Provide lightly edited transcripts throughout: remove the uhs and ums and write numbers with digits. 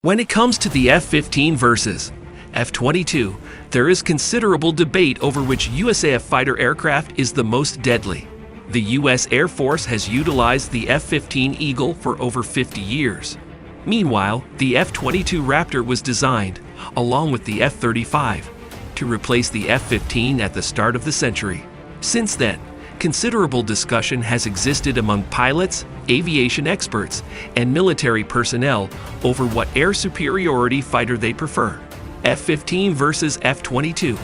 When it comes to the F-15 versus F-22, there is considerable debate over which USAF fighter aircraft is the most deadly. The U.S. Air Force has utilized the F-15 Eagle for over 50 years. Meanwhile, the F-22 Raptor was designed, along with the F-35, to replace the F-15 at the start of the century. Since then, considerable discussion has existed among pilots, aviation experts, and military personnel over what air superiority fighter they prefer, F-15 versus F-22.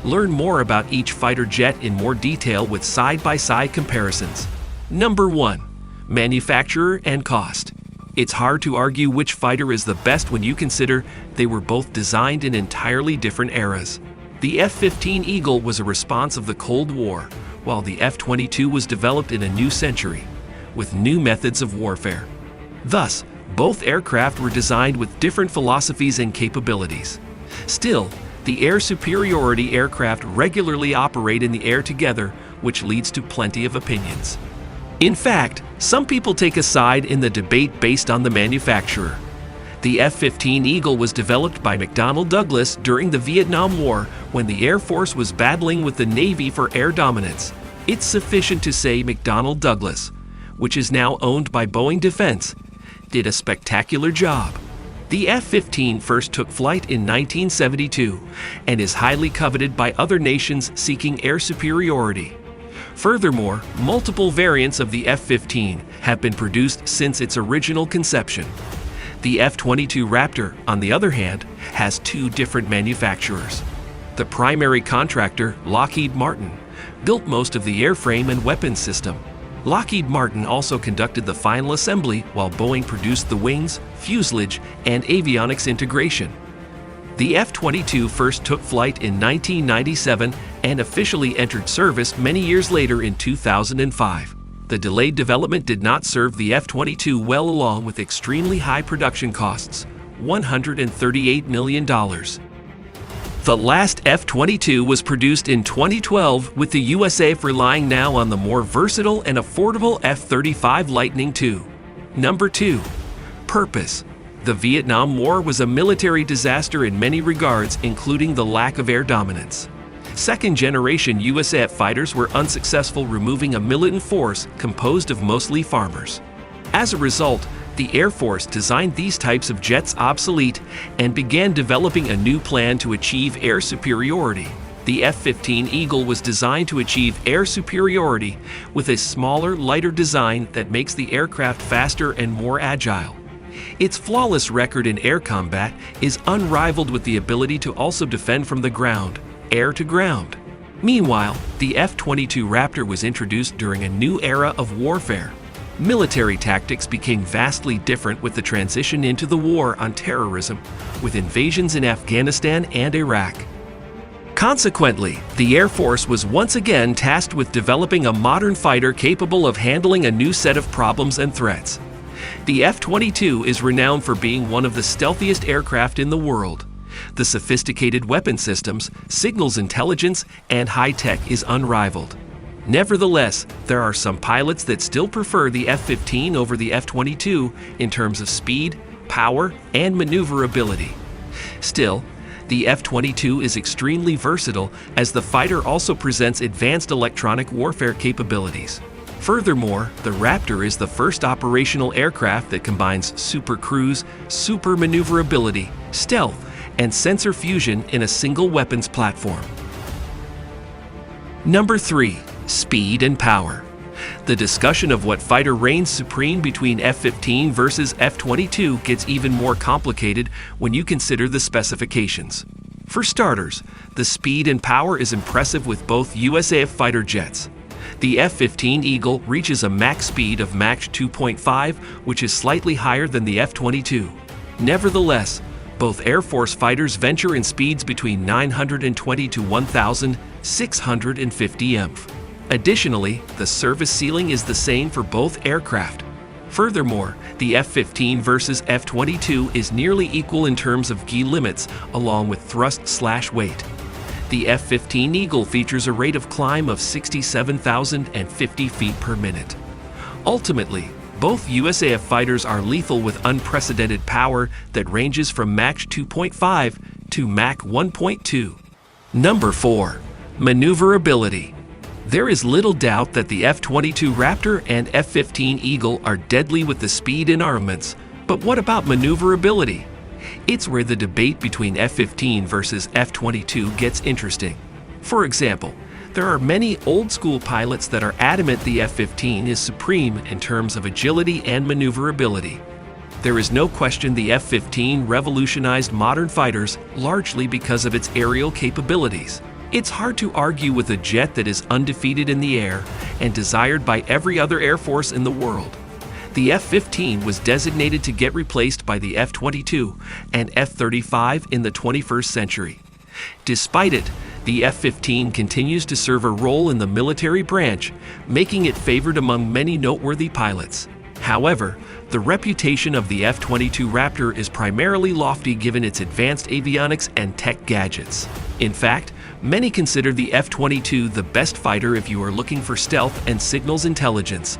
Learn more about each fighter jet in more detail with side-by-side comparisons. Number 1. Manufacturer and cost. It's hard to argue which fighter is the best when you consider they were both designed in entirely different eras. The F-15 Eagle was a response of the Cold War, while the F-22 was developed in a new century, with new methods of warfare. Thus, both aircraft were designed with different philosophies and capabilities. Still, the air superiority aircraft regularly operate in the air together, which leads to plenty of opinions. In fact, some people take a side in the debate based on the manufacturer. The F-15 Eagle was developed by McDonnell Douglas during the Vietnam War when the Air Force was battling with the Navy for air dominance. It's sufficient to say McDonnell Douglas, which is now owned by Boeing Defense, did a spectacular job. The F-15 first took flight in 1972 and is highly coveted by other nations seeking air superiority. Furthermore, multiple variants of the F-15 have been produced since its original conception. The F-22 Raptor, on the other hand, has two different manufacturers. The primary contractor, Lockheed Martin, built most of the airframe and weapons system. Lockheed Martin also conducted the final assembly while Boeing produced the wings, fuselage, and avionics integration. The F-22 first took flight in 1997 and officially entered service many years later in 2005. The delayed development did not serve the F-22 well, along with extremely high production costs, $138 million. The last F-22 was produced in 2012, with the USAF relying now on the more versatile and affordable F-35 Lightning II. Number 2. Purpose. The Vietnam War was a military disaster in many regards, including the lack of air dominance. Second-generation USAF fighters were unsuccessful, removing a militant force composed of mostly farmers. As a result, the Air Force designed these types of jets obsolete and began developing a new plan to achieve air superiority. The F-15 Eagle was designed to achieve air superiority with a smaller, lighter design that makes the aircraft faster and more agile. Its flawless record in air combat is unrivaled, with the ability to also defend from the ground, air to ground. Meanwhile, the F-22 Raptor was introduced during a new era of warfare. Military tactics became vastly different with the transition into the war on terrorism, with invasions in Afghanistan and Iraq. Consequently, the Air Force was once again tasked with developing a modern fighter capable of handling a new set of problems and threats. The F-22 is renowned for being one of the stealthiest aircraft in the world. The sophisticated weapon systems, signals intelligence, and high-tech is unrivaled. Nevertheless, there are some pilots that still prefer the F-15 over the F-22 in terms of speed, power, and maneuverability. Still, the F-22 is extremely versatile, as the fighter also presents advanced electronic warfare capabilities. Furthermore, the Raptor is the first operational aircraft that combines super cruise, super maneuverability, stealth, and sensor fusion in a single weapons platform. Number 3. Speed and power. The discussion of what fighter reigns supreme between F-15 versus F-22 gets even more complicated when you consider the specifications. For starters, the speed and power is impressive with both USAF fighter jets. The F-15 Eagle reaches a max speed of Mach 2.5, which is slightly higher than the F-22. Nevertheless, both Air Force fighters venture in speeds between 920 to 1,650 mph. Additionally, the service ceiling is the same for both aircraft. Furthermore, the F-15 versus F-22 is nearly equal in terms of G limits, along with thrust/weight. The F-15 Eagle features a rate of climb of 67,050 feet per minute. Ultimately, Both USAF fighters are lethal with unprecedented power that ranges from Mach 2.5 to Mach 1.2. Number 4. Maneuverability. There is little doubt that the F-22 Raptor and F-15 Eagle are deadly with the speed and armaments, but what about maneuverability? It's where the debate between F-15 versus F-22 gets interesting. For example, there are many old-school pilots that are adamant the F-15 is supreme in terms of agility and maneuverability. There is no question the F-15 revolutionized modern fighters largely because of its aerial capabilities. It's hard to argue with a jet that is undefeated in the air and desired by every other air force in the world. The F-15 was designated to get replaced by the F-22 and F-35 in the 21st century. Despite it, the F-15 continues to serve a role in the military branch, making it favored among many noteworthy pilots. However, the reputation of the F-22 Raptor is primarily lofty given its advanced avionics and tech gadgets. In fact, many consider the F-22 the best fighter if you are looking for stealth and signals intelligence.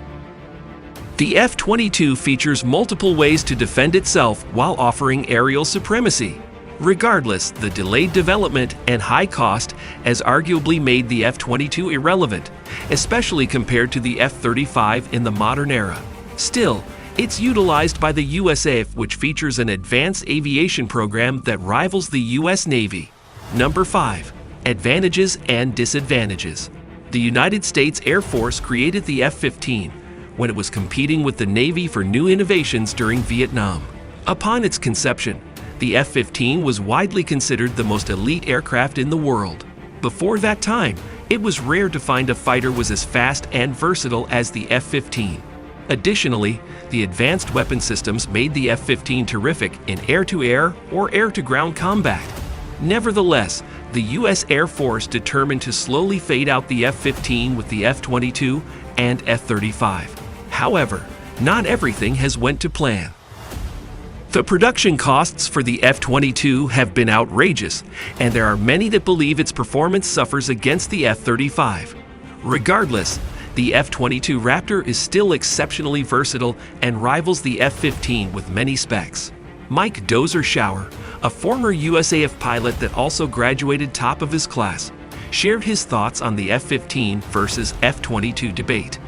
The F-22 features multiple ways to defend itself while offering aerial supremacy. Regardless, the delayed development and high cost has arguably made the F-22 irrelevant, especially compared to the F-35 in the modern era. Still, it's utilized by the USAF, which features an advanced aviation program that rivals the US Navy. Number 5. Advantages and disadvantages. The United States Air Force created the F-15 when it was competing with the Navy for new innovations during Vietnam. Upon its conception, the F-15 was widely considered the most elite aircraft in the world. Before that time, it was rare to find a fighter was as fast and versatile as the F-15. Additionally, the advanced weapon systems made the F-15 terrific in air-to-air or air-to-ground combat. Nevertheless, the U.S. Air Force determined to slowly fade out the F-15 with the F-22 and F-35. However, not everything has went to plan. The production costs for the F-22 have been outrageous, and there are many that believe its performance suffers against the F-35. Regardless, the F-22 Raptor is still exceptionally versatile and rivals the F-15 with many specs. Mike Dozer-Schauer, a former USAF pilot that also graduated top of his class, shared his thoughts on the F-15 versus F-22 debate.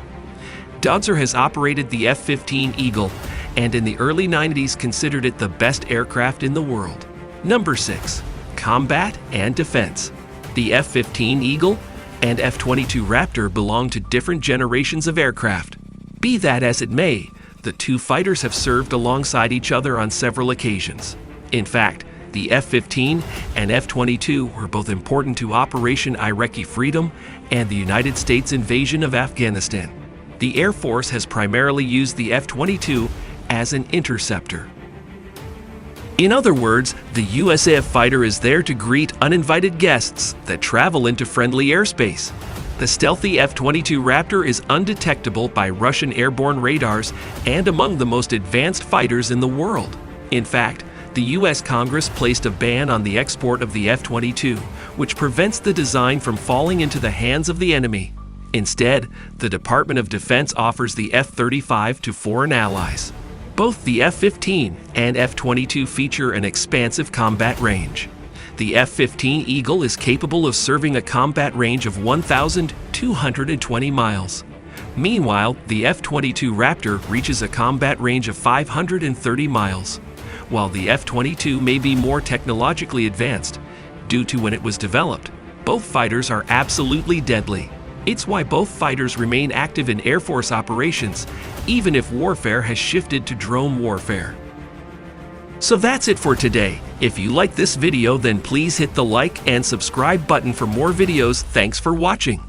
Dozer has operated the F-15 Eagle and in the early 90s considered it the best aircraft in the world. Number 6. Combat and defense. The F-15 Eagle and F-22 Raptor belong to different generations of aircraft. Be that as it may, the two fighters have served alongside each other on several occasions. In fact, the F-15 and F-22 were both important to Operation Iraqi Freedom and the United States invasion of Afghanistan. The Air Force has primarily used the F-22 as an interceptor. In other words, the USAF fighter is there to greet uninvited guests that travel into friendly airspace. The stealthy F-22 Raptor is undetectable by Russian airborne radars and among the most advanced fighters in the world. In fact, the U.S. Congress placed a ban on the export of the F-22, which prevents the design from falling into the hands of the enemy. Instead, the Department of Defense offers the F-35 to foreign allies. Both the F-15 and F-22 feature an expansive combat range. The F-15 Eagle is capable of serving a combat range of 1,220 miles. Meanwhile, the F-22 Raptor reaches a combat range of 530 miles. While the F-22 may be more technologically advanced, due to when it was developed, both fighters are absolutely deadly. It's why both fighters remain active in Air Force operations, even if warfare has shifted to drone warfare. So that's it for today. If you like this video, then please hit the like and subscribe button for more videos. Thanks for watching.